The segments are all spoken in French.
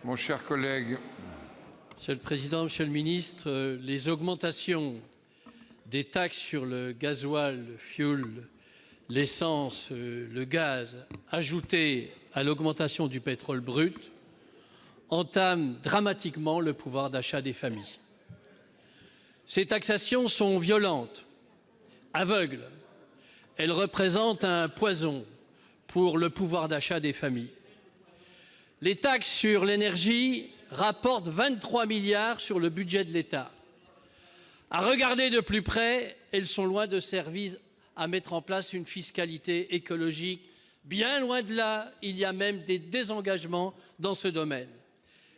Mon cher collègue. Monsieur le Président, Monsieur le Ministre, les augmentations des taxes sur le gasoil, le fioul, l'essence, le gaz, ajoutées à l'augmentation du pétrole brut, entament dramatiquement le pouvoir d'achat des familles. Ces taxations sont violentes, aveugles. Elles représentent un poison pour le pouvoir d'achat des familles. Les taxes sur l'énergie rapportent 23 milliards sur le budget de l'État. À regarder de plus près, elles sont loin de servir à mettre en place une fiscalité écologique. Bien loin de là, il y a même des désengagements dans ce domaine.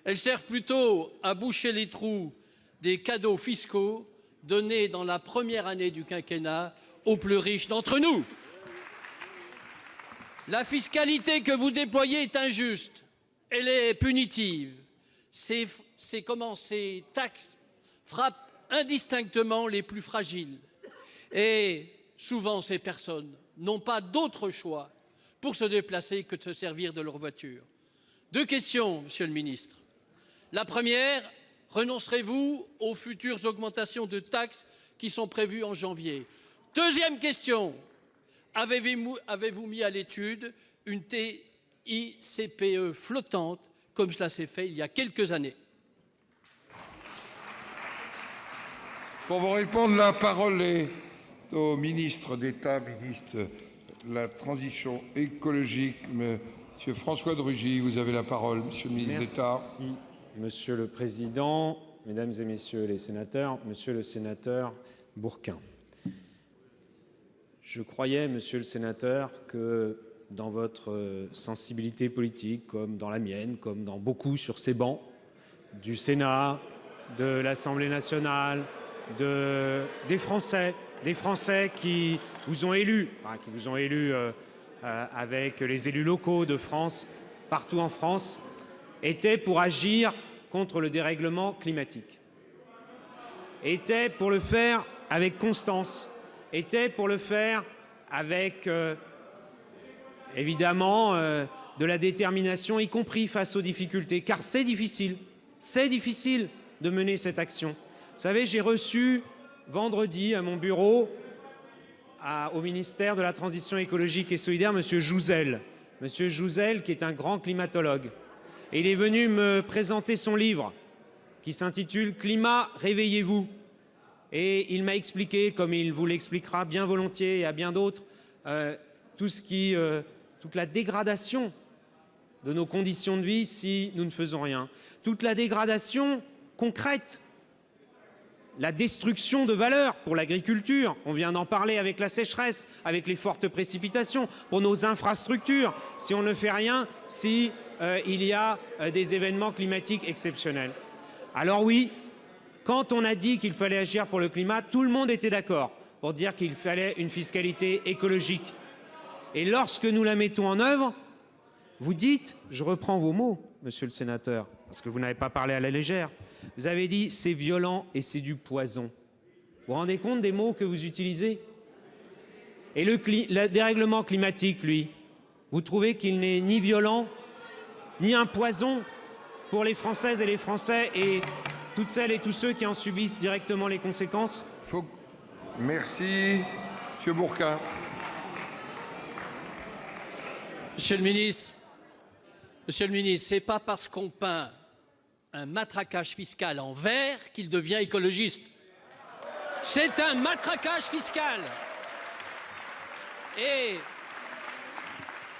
Elles servent plutôt à boucher les trous des cadeaux fiscaux donnés dans la première année du quinquennat aux plus riches d'entre nous. La fiscalité que vous déployez est injuste. Elle est punitive. Ces taxes frappent indistinctement les plus fragiles. Et souvent, ces personnes n'ont pas d'autre choix pour se déplacer que de se servir de leur voiture. Deux questions, Monsieur le Ministre. La première, renoncerez-vous aux futures augmentations de taxes qui sont prévues en janvier? Deuxième question, avez-vous mis à l'étude une TICPE flottante, comme cela s'est fait il y a quelques années? Pour vous répondre, la parole est au ministre d'État, ministre de la Transition écologique, Monsieur François de Rugy. Vous avez la parole, Monsieur le ministre d'État. Merci, Monsieur le Président, Mesdames et Messieurs les sénateurs, Monsieur le sénateur Bourquin. Je croyais, Monsieur le sénateur, que dans votre sensibilité politique, comme dans la mienne, comme dans beaucoup sur ces bancs du Sénat, de l'Assemblée nationale, des Français qui vous ont élus, avec les élus locaux de France, partout en France, étaient pour agir contre le dérèglement climatique, étaient pour le faire avec constance, étaient pour le faire avec évidemment de la détermination, y compris face aux difficultés, car c'est difficile de mener cette action. Vous savez, j'ai reçu vendredi à mon bureau, au ministère de la Transition écologique et solidaire, Monsieur Jouzel, qui est un grand climatologue. Et il est venu me présenter son livre qui s'intitule « Climat, réveillez-vous ». Et il m'a expliqué, comme il vous l'expliquera bien volontiers et à bien d'autres, toute la dégradation de nos conditions de vie si nous ne faisons rien. Toute la dégradation concrète, la destruction de valeur pour l'agriculture, on vient d'en parler avec la sécheresse, avec les fortes précipitations, pour nos infrastructures, si on ne fait rien, si il y a des événements climatiques exceptionnels. Alors oui, quand on a dit qu'il fallait agir pour le climat, tout le monde était d'accord pour dire qu'il fallait une fiscalité écologique. Et lorsque nous la mettons en œuvre, vous dites, je reprends vos mots, Monsieur le sénateur, parce que vous n'avez pas parlé à la légère, vous avez dit c'est violent et c'est du poison. Vous vous rendez compte des mots que vous utilisez? Et le dérèglement climatique, lui, vous trouvez qu'il n'est ni violent, ni un poison pour les Françaises et les Français et toutes celles et tous ceux qui en subissent directement les conséquences? Merci, Monsieur Bourquin. Monsieur le ministre, c'est pas parce qu'on peint un matraquage fiscal en vert qu'il devient écologiste. C'est un matraquage fiscal. Et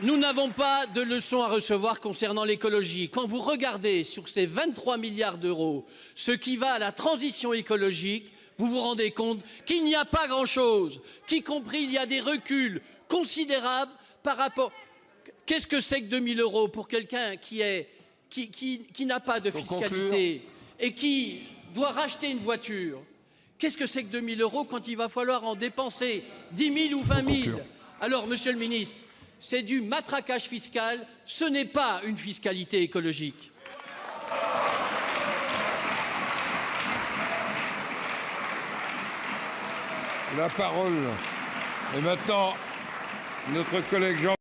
nous n'avons pas de leçons à recevoir concernant l'écologie. Quand vous regardez sur ces 23 milliards d'euros ce qui va à la transition écologique, vous vous rendez compte qu'il n'y a pas grand-chose, qu'y compris il y a des reculs considérables par rapport... Qu'est-ce que c'est que 2 000 euros pour quelqu'un qui n'a pas de fiscalité et qui doit racheter une voiture? Qu'est-ce que c'est que 2 000 euros quand il va falloir en dépenser 10 000 ou 20 000? Alors, Monsieur le ministre, c'est du matraquage fiscal, ce n'est pas une fiscalité écologique. La parole est maintenant notre collègue Jean